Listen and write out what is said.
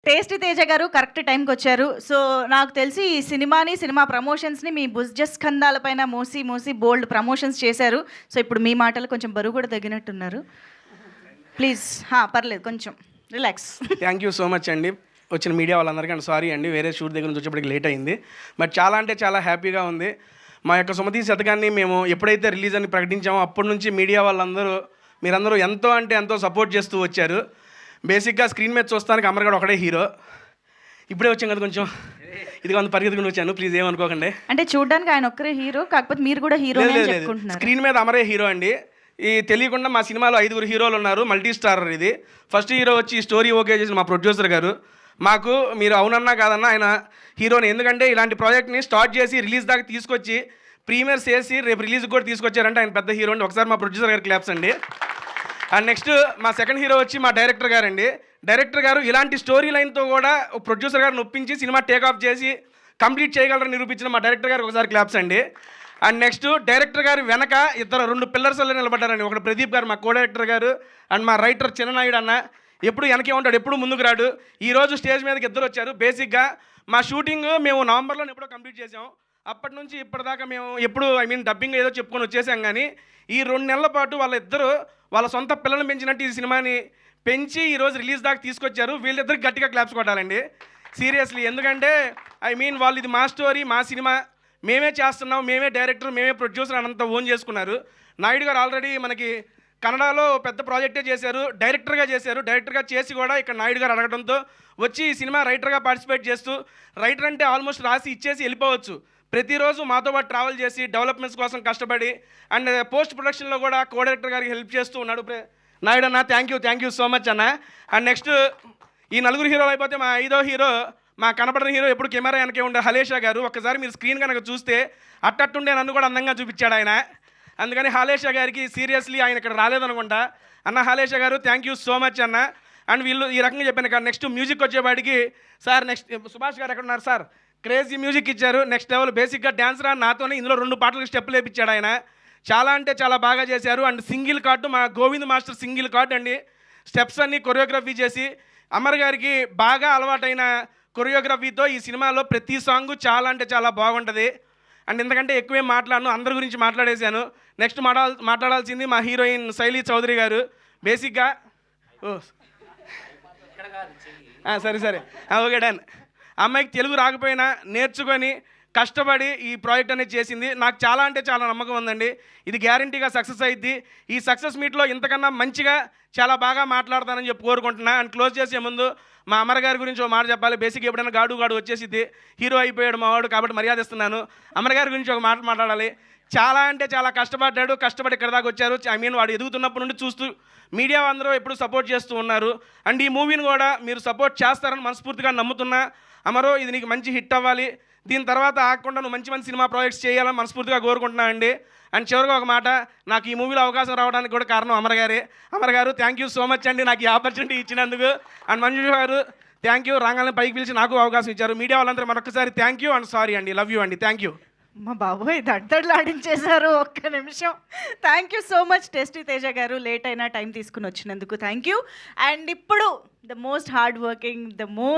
Tasty Teja గారు correct టైంకొచ్చారు. So, నాకు తెలిసి ఈ సినిమాని, సినిమా ప్రమోషన్స్‌ని మీ భుజస్కంధాల పైన మోసి, మోసి బోలెడు ప్రమోషన్స్ చేశారు. సో, ఇప్పుడు మీ మాటలు కొంచెం బరువు కూడా తగ్గినట్టున్నారు. ప్లీజ్ పర్లేదు కొంచెం relax. Thank you so much అండి. వచ్చిన మీడియా వాళ్ళందరికీ అండ్ సారీ అండి, వేరే షూట్ దగ్గర నుంచి వచ్చేప్పటికి లేట్ అయింది. బట్ చాలా అంటే చాలా హ్యాపీగా ఉంది. మా యొక్క సుమతి శతకాన్ని మేము ఎప్పుడైతే రిలీజ్ అని ప్రకటించామో అప్పటి నుంచి మీడియా వాళ్ళందరూ మీరందరూ ఎంతో అంటే ఎంతో సపోర్ట్ చేస్తూ వచ్చారు. బేసిక్గా స్క్రీన్ మీద చూస్తానికి అమర్గాడు ఒకడే హీరో. ఇప్పుడే వచ్చాం కదా కొంచెం ఇది కొంత పరిగెత్తుకుని వచ్చాను, ప్లీజ్ ఏమనుకోకండి. అంటే చూడడానికి ఆయన ఒక్కరే హీరో, కాకపోతే మీరు కూడా హీరో చెప్పుకుంటున్నారు. స్క్రీన్ మీద అమరే హీరో అండి. ఈ తెలియకుండా మా సినిమాలో 5 హీరోలు ఉన్నారు, మల్టీ స్టారర్ ఇది. ఫస్ట్ హీరో వచ్చి స్టోరీ ఓకే చేసిన మా ప్రొడ్యూసర్ గారు. మాకు మీరు అవునన్నా కాదన్నా ఆయన హీరోని, ఎందుకంటే ఇలాంటి ప్రాజెక్ట్ని స్టార్ట్ చేసి రిలీజ్ దాకా తీసుకొచ్చి ప్రీమియర్స్ చేసి రేపు రిలీజ్కి కూడా తీసుకొచ్చారంటే ఆయన పెద్ద హీరో అండి. ఒకసారి మా ప్రొడ్యూసర్ గారు క్లాప్స్ అండి. అండ్ నెక్స్ట్ మా సెకండ్ హీరో వచ్చి మా డైరెక్టర్ గారండి. డైరెక్టర్ గారు ఇలాంటి స్టోరీ లైన్తో కూడా ప్రొడ్యూసర్ గారిని ఒప్పించి సినిమా టేక్ ఆఫ్ చేసి కంప్లీట్ చేయగలరని నిరూపించిన మా డైరెక్టర్ గారికి ఒకసారి క్లాప్స్ అండి. అండ్ నెక్స్ట్ డైరెక్టర్ గారు వెనక 2 పిల్లర్స్ నిలబడ్డారండి. ఒకటి ప్రదీప్ గారు మా కో డైరెక్టర్ గారు, అండ్ మా రైటర్ చిన్ననాయుడు అన్న. ఎప్పుడు వెనకే ఉంటాడు, ఎప్పుడు ముందుకు రాడు. ఈరోజు స్టేజ్ మీదకి 2 వచ్చారు. బేసిక్గా మా షూటింగ్ మేము నవంబర్లో ఎప్పుడో కంప్లీట్ చేసాం. అప్పటి నుంచి ఇప్పటిదాకా మేము ఎప్పుడు డబ్బింగ్ ఏదో చెప్పుకొని వచ్చేసాం. కానీ ఈ 2 నెలల పాటు వాళ్ళిద్దరూ వాళ్ళ సొంత పిల్లల్ని పెంచినట్టు ఈ సినిమాని పెంచి ఈరోజు రిలీజ్ దాకా తీసుకొచ్చారు. వీళ్ళిద్దరికి గట్టిగా క్లాప్స్ కొట్టాలండి సీరియస్లీ. ఎందుకంటే వాళ్ళు ఇది మా స్టోరీ, మా సినిమా, మేమే చేస్తున్నాం, మేమే డైరెక్టర్, మేమే ప్రొడ్యూసర్ అనంతా ఓన్ చేసుకున్నారు. నాయుడు గారు ఆల్రెడీ మనకి కన్నడలో పెద్ద ప్రాజెక్టే చేశారు, డైరెక్టర్గా చేశారు. డైరెక్టర్గా చేసి కూడా ఇక్కడ నాయుడు గారు అడగడంతో వచ్చి ఈ సినిమా రైటర్గా పార్టిసిపేట్ చేస్తూ, రైటర్ అంటే ఆల్మోస్ట్ రాసి ఇచ్చేసి వెళ్ళిపోవచ్చు, ప్రతిరోజు మాతో పాటు ట్రావెల్ చేసి డెవలప్మెంట్స్ కోసం కష్టపడి అండ్ పోస్ట్ ప్రొడక్షన్లో కూడా కో డైరెక్టర్ గారికి హెల్ప్ చేస్తూ ఉన్నాడు నాయుడు అన్న. థ్యాంక్ యూ సో మచ్ అన్న. అండ్ నెక్స్ట్ ఈ 4 హీరోలు అయిపోతే మా 5వ హీరో, మా కనపడిన హీరో, ఎప్పుడు కెమెరా వెనకే ఉండే హలేషా గారు. ఒక్కసారి మీరు స్క్రీన్ కనుక చూస్తే అట్టట్టుండే నన్ను కూడా అందంగా చూపించాడు ఆయన. అందుకని హాలేషా గారికి సీరియస్లీ ఆయన ఇక్కడ రాలేదనుకుంటా. అన్న హాలేషా గారు థ్యాంక్ యూ సో మచ్ అన్న. అండ్ వీళ్ళు ఈ రకంగా చెప్పాను కదా. నెక్స్ట్ మ్యూజిక్ వచ్చేవాడికి సార్, నెక్స్ట్ సుభాష్ గారు ఎక్కడ ఉన్నారు సార్, క్రేజీ మ్యూజిక్ ఇచ్చారు, నెక్స్ట్ లెవెల్. బేసిక్గా డ్యాన్స్ రా నాతోనే ఇందులో 2 పాటలకు స్టెప్పులు వేయించాడు ఆయన. చాలా అంటే చాలా బాగా చేశారు. అండ్ సింగిల్ కార్డు మా గోవింద్ మాస్టర్ సింగిల్ కార్డు అండి. స్టెప్స్ అన్నీ కొరియోగ్రఫీ చేసి అమర్ గారికి బాగా అలవాటైన కొరియోగ్రఫీతో ఈ సినిమాలో ప్రతి సాంగ్ చాలా అంటే చాలా బాగుంటుంది. అండ్ ఎందుకంటే ఎక్కువేం మాట్లాడను, అందరి గురించి మాట్లాడేశాను. నెక్స్ట్ మాట్లాడాల్సింది మా హీరోయిన్ శైలీ చౌదరి గారు. బేసిక్గా సరే ఓకే డన్. అమ్మాయికి తెలుగు రాకపోయినా నేర్చుకొని కష్టపడి ఈ ప్రాజెక్ట్ అనేది చేసింది. నాకు చాలా అంటే చాలా నమ్మకం ఉందండి, ఇది గ్యారంటీగా సక్సెస్ అయ్యిద్ది. ఈ సక్సెస్ మీట్లో ఇంతకన్నా మంచిగా చాలా బాగా మాట్లాడతానని చెప్పి కోరుకుంటున్నా. అండ్ క్లోజ్ చేసే ముందు మా అమర్ గారి గురించి ఒక మాట చెప్పాలి. బేసిక్ ఎప్పుడైనా గాడు వచ్చేసిద్ది, హీరో అయిపోయాడు మావాడు కాబట్టి మర్యాద ఇస్తున్నాను. అమర్ గారి గురించి ఒక మాట మాట్లాడాలి. చాలా అంటే చాలా కష్టపడ్డాడు, కష్టపడి ఇక్కడ దాకా వచ్చారు. వాడు ఎదుగుతున్నప్పటి నుండి చూస్తూ మీడియా అందరూ ఎప్పుడు సపోర్ట్ చేస్తూ ఉన్నారు. అండ్ ఈ మూవీని కూడా మీరు సపోర్ట్ చేస్తారని మనస్ఫూర్తిగా నమ్ముతున్నా. అమరో ఇది నీకు మంచి హిట్ అవ్వాలి, దీని తర్వాత ఆగకుండా నువ్వు మంచి సినిమా ప్రాజెక్ట్స్ చేయాలని మనస్ఫూర్తిగా కోరుకుంటున్నా అండి. అండ్ చివరిగా ఒక మాట, నాకు ఈ మూవీలో అవకాశం రావడానికి కూడా కారణం అమర్ గారే. అమర్ గారు థ్యాంక్ యూ సో మచ్ అండి నాకు ఈ ఆపర్చునిటీ ఇచ్చినందుకు. అండ్ మంజు గారు థ్యాంక్ యూ, రాగానే పైకి పిలిచి నాకు అవకాశం ఇచ్చారు. మీడియా వాళ్ళందరూ మరొకసారి థ్యాంక్ యూ అండ్ సారీ అండి, లవ్ యూ అండి, థ్యాంక్ యూ. మా బాబోయ్ దడ్దడ్లాడించేశారు, ఒక్క నిమిషం. Thank you so much tasty Teja గారు, లేట్ అయినా టైం తీసుకుని వచ్చినందుకు థ్యాంక్ యూ. అండ్ ఇప్పుడు the most hard working, the most